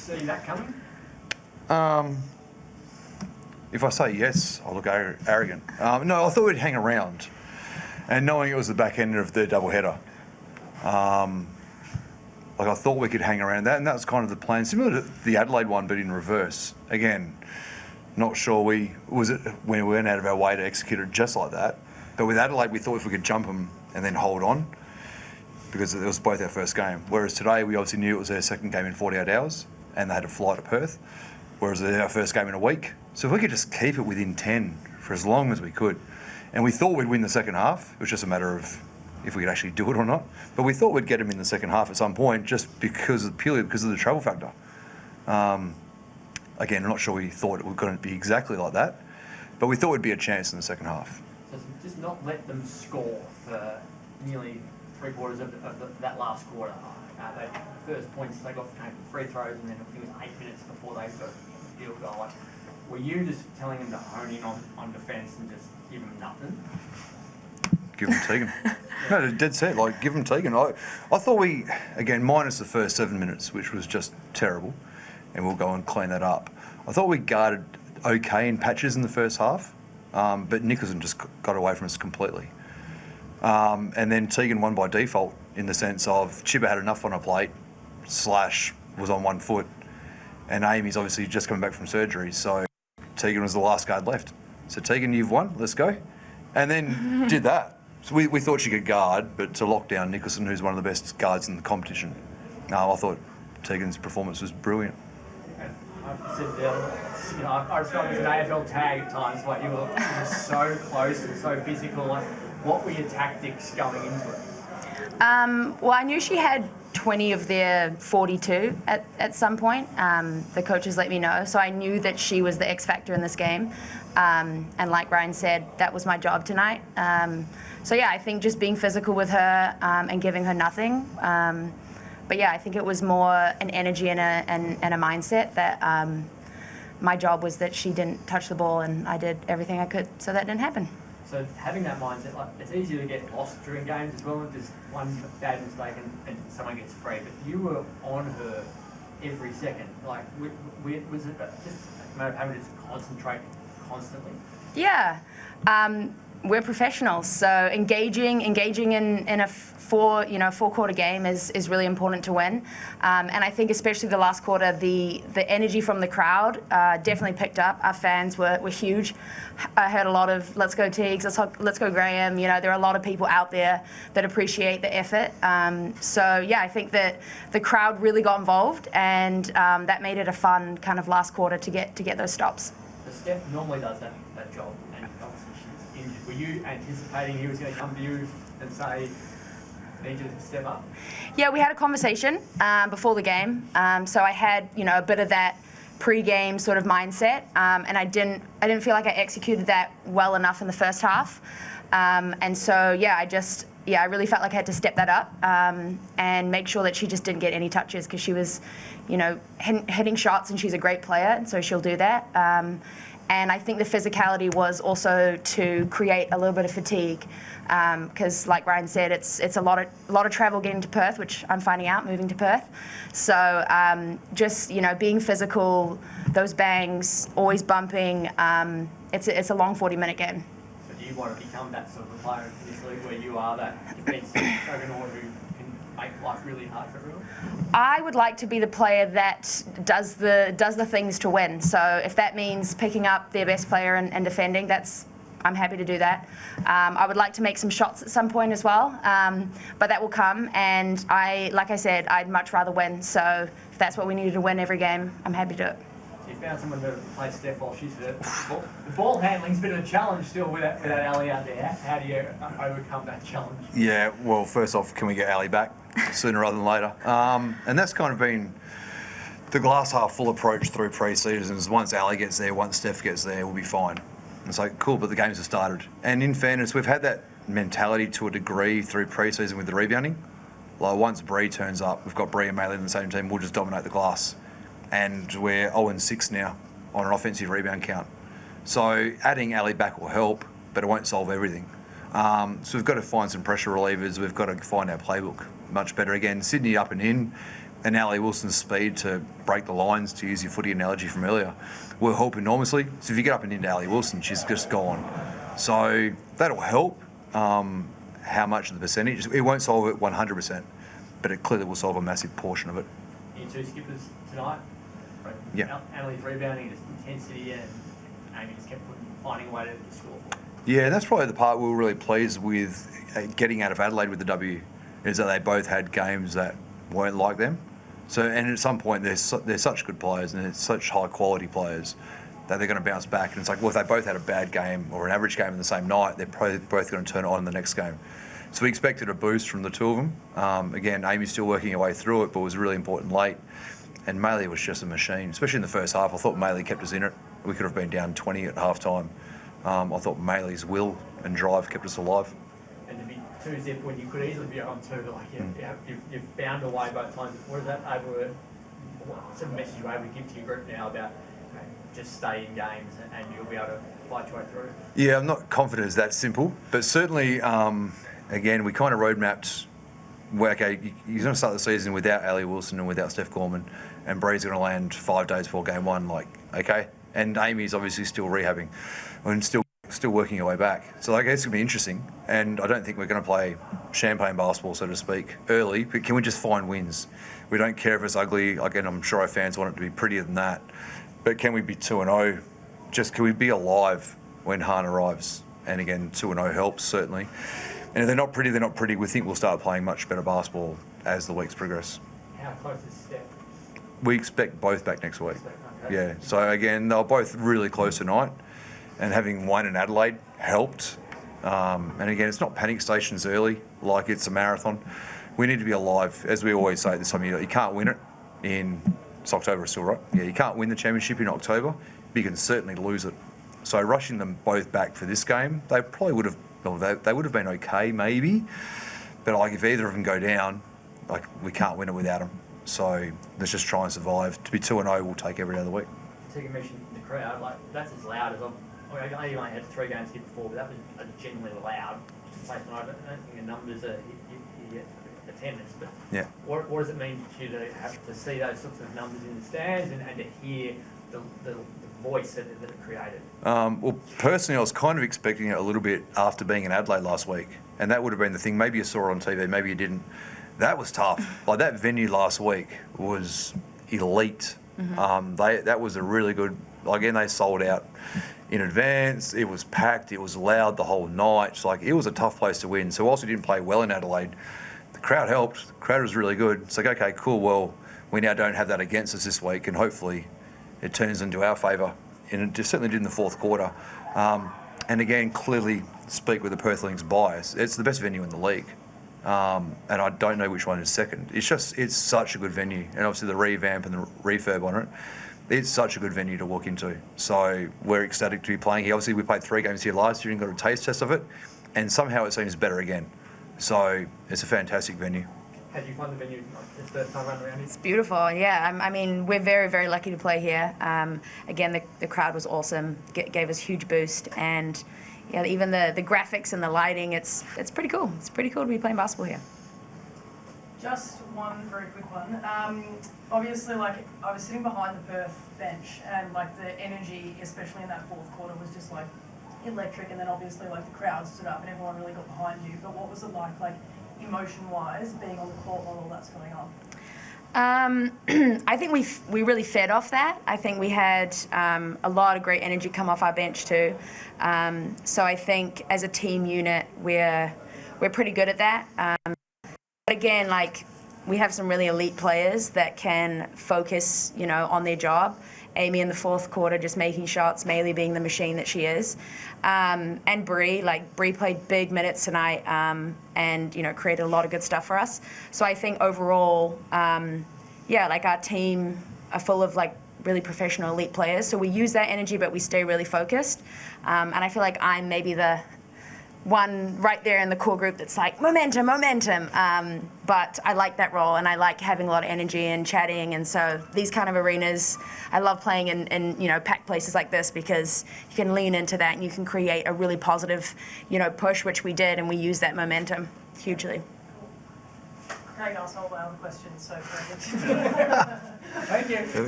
see that coming? If I say yes, I'll look arrogant. No, I thought we'd hang around. And knowing it was the back end of the doubleheader, I thought we could hang around that, and that was kind of the plan. Similar to the Adelaide one, but in reverse. Again, not sure when we went out of our way to execute it just like that. But with Adelaide, we thought if we could jump them and then hold on, because it was both our first game. Whereas today, we obviously knew it was their second game in 48 hours, and they had to fly to Perth. Whereas it was our first game in a week. So if we could just keep it within 10 for as long as we could, and we thought we'd win the second half. It was just a matter of if we could actually do it or not. But we thought we'd get them in the second half at some point, just purely because of the travel factor. Again, I'm not sure we thought it was going to be exactly like that, but we thought it'd be a chance in the second half. So just not let them score for nearly three-quarters of that last quarter. The first points they got came from free throws, and then I think it was 8 minutes before they got a field goal. Were you just telling them to hone in on defence and just give them nothing? Give them Tegan. No, dead set. Give them Tegan. I thought we, again, minus the first 7 minutes, which was just terrible, and we'll go and clean that up. I thought we guarded okay in patches in the first half, but Nicholson just got away from us completely. And then Tegan won by default in the sense of Chibba had enough on her plate, / was on 1 foot, and Amy's obviously just coming back from surgery, so Tegan was the last guard left. So Tegan, you've won, let's go. And then did that. So we thought she could guard, but to lock down Nicholson, who's one of the best guards in the competition. I thought Tegan's performance was brilliant. I said, I described it as an AFL tag at times, you were so close and so physical. What were your tactics going into it? Well, I knew she had 20 of their 42 at some point. The coaches let me know, so I knew that she was the X factor in this game. And like Ryan said, that was my job tonight. So yeah, I think just being physical with her and giving her nothing. But yeah, I think it was more an energy and a mindset that my job was that she didn't touch the ball, and I did everything I could so that didn't happen. So having that mindset, it's easy to get lost during games as well. Just one bad mistake and someone gets free. But you were on her every second. Was it just a matter of having to concentrate constantly? Yeah, we're professionals, so engaging in a four-quarter game is really important to win. And I think especially the last quarter, the energy from the crowd definitely picked up. Our fans were huge. I heard a lot of "Let's go Teagues," "Let's go Graham." There are a lot of people out there that appreciate the effort. So yeah, I think that the crowd really got involved, and that made it a fun kind of last quarter to get those stops. So Steph normally does that job, and obviously she's injured. Were you anticipating he was going to come to you and say, need you to step up? Yeah, we had a conversation before the game. So I had, a bit of that pre-game sort of mindset, and I didn't feel like I executed that well enough in the first half. And so yeah, I really felt like I had to step that up and make sure that she just didn't get any touches, because she was, hitting shots, and she's a great player, and so she'll do that. And I think the physicality was also to create a little bit of fatigue, because, like Ryan said, it's a lot of travel getting to Perth, which I'm finding out moving to Perth. So just being physical, those bangs, always bumping. It's a long 40-minute game. So do you want to become that sort of player in this league where you are that defensive juggernaut who can make life really hard for everyone? I would like to be the player that does the things to win. So if that means picking up their best player and defending, I'm happy to do that. I would like to make some shots at some point as well, but that will come. And like I said, I'd much rather win. So if that's what we needed to win every game, I'm happy to do it. So you found someone to play Steph while she's hurt. The ball handling's a bit of a challenge still with that Ali out there. How do you overcome that challenge? Yeah, well, first off, can we get Ali back sooner rather than later? And that's kind of been the glass half full approach through pre-seasons. Once Ali gets there, once Steph gets there, we'll be fine. It's like, cool, but the games have started. And in fairness, we've had that mentality to a degree through pre-season with the rebounding. Once Bree turns up, we've got Bree and Maylin in the same team, we'll just dominate the glass. And we're 0-6 now on an offensive rebound count. So adding Ali back will help, but it won't solve everything. So we've got to find some pressure relievers. We've got to find our playbook much better. Again, Sydney up and in. and Ali Wilson's speed to break the lines, to use your footy analogy from earlier, will help enormously. So if you get up and into Ali Wilson, she's just gone. So that'll help. How much of the percentage? It won't solve it 100%, but it clearly will solve a massive portion of it. Your two skippers tonight. Yeah. Annalie's rebounding, just intensity, and Amy just kept finding a way to score. Yeah, that's probably the part we were really pleased with getting out of Adelaide with the W, is that they both had games that weren't like them. So, and at some point, they're such good players and they're such high quality players that they're going to bounce back. And it's like, well, if they both had a bad game or an average game in the same night, they're probably both going to turn it on in the next game. So we expected a boost from the two of them. Again, Amy's still working her way through it, but it was really important late. And Maley was just a machine, especially in the first half. I thought Maley kept us in it. We could have been down 20 at half time. I thought Maley's will and drive kept us alive. And to be 2-zip when you could easily be on 2, like you've found a way both times. What is that what's a message you're able to give to your group now about just stay in games and you'll be able to fight your way through? Yeah, I'm not confident it's that simple, but certainly, again, we kind of roadmapped. Well, okay, you're going to start the season without Ali Wilson and without Steph Gorman, and Bree's going to land 5 days before game 1. Like, okay, and Amy's obviously still rehabbing and still working her way back. So like, it's going to be interesting, and I don't think we're going to play champagne basketball, so to speak, early. But can we just find wins? We don't care if it's ugly. Again, I'm sure our fans want it to be prettier than that. But can we be 2-0? Just can we be alive when Hahn arrives? And again, 2-0 helps certainly. And if they're not pretty, they're not pretty. We think we'll start playing much better basketball as the weeks progress. How close is Steph? We expect both back next week. Okay. Yeah. So again, they're both really close tonight, and having won in Adelaide helped. And again, it's not panic stations early like it's a marathon. We need to be alive, as we always say at this time of year. You can't win it it's October still, right? Yeah, you can't win the championship in October, but you can certainly lose it. So rushing them both back for this game, they probably would have. Well, they would have been okay, maybe. But like, if either of them go down, like, we can't win it without them. So let's just try and survive. To be 2-0, we'll take every other week. Tegan mentioned the crowd, like that's as loud as I know you only had 3 games here before, but that was genuinely loud. I don't think the numbers are attendance, but yeah. What does it mean to you to have to see those sorts of numbers in the stands and to hear the voice that it created? Well, personally, I was kind of expecting it a little bit after being in Adelaide last week, and that would have been the thing. Maybe you saw it on TV, maybe you didn't. That was tough. Like, that venue last week was elite. Mm-hmm. That was a really good. Again, they sold out in advance. It was packed. It was loud the whole night. It's like, it was a tough place to win. So whilst we didn't play well in Adelaide, the crowd helped. The crowd was really good. It's like, okay, cool. Well, we now don't have that against us this week, and hopefully it turns into our favour. And it certainly did in the fourth quarter. And again, clearly speak with the Perth Lynx bias. It's the best venue in the league. And I don't know which one is second. It's such a good venue. And obviously the revamp and the refurb on it, it's such a good venue to walk into. So we're ecstatic to be playing here. Obviously we played 3 games here last year and got a taste test of it. And somehow it seems better again. So it's a fantastic venue. How did you find the venue this first time around? It's beautiful, yeah. I mean, we're very, very lucky to play here. Again, the crowd was awesome, gave us a huge boost, and yeah, even the graphics and the lighting, it's pretty cool. It's pretty cool to be playing basketball here. Just one very quick one. Obviously, like, I was sitting behind the Perth bench, and like the energy, especially in that fourth quarter, was just like electric. And then obviously, like, the crowd stood up and everyone really got behind you. But what was it like emotion-wise, being on the court while all that's going on? I think we really fed off that. I think we had a lot of great energy come off our bench too. So I think as a team unit, we're pretty good at that. But again, like, we have some really elite players that can focus, on their job. Amy in the fourth quarter just making shots, Maylee being the machine that she is. And Bree played big minutes tonight and, created a lot of good stuff for us. So I think overall, our team are full of really professional elite players. So we use that energy, but we stay really focused. And I feel like I'm maybe the one right there in the core group that's like, momentum. But I like that role, and I like having a lot of energy and chatting. And so these kind of arenas, I love playing in packed places like this, because you can lean into that and you can create a really positive, push, which we did, and we used that momentum hugely. Craig asked all the other questions, so perfect. Thank you.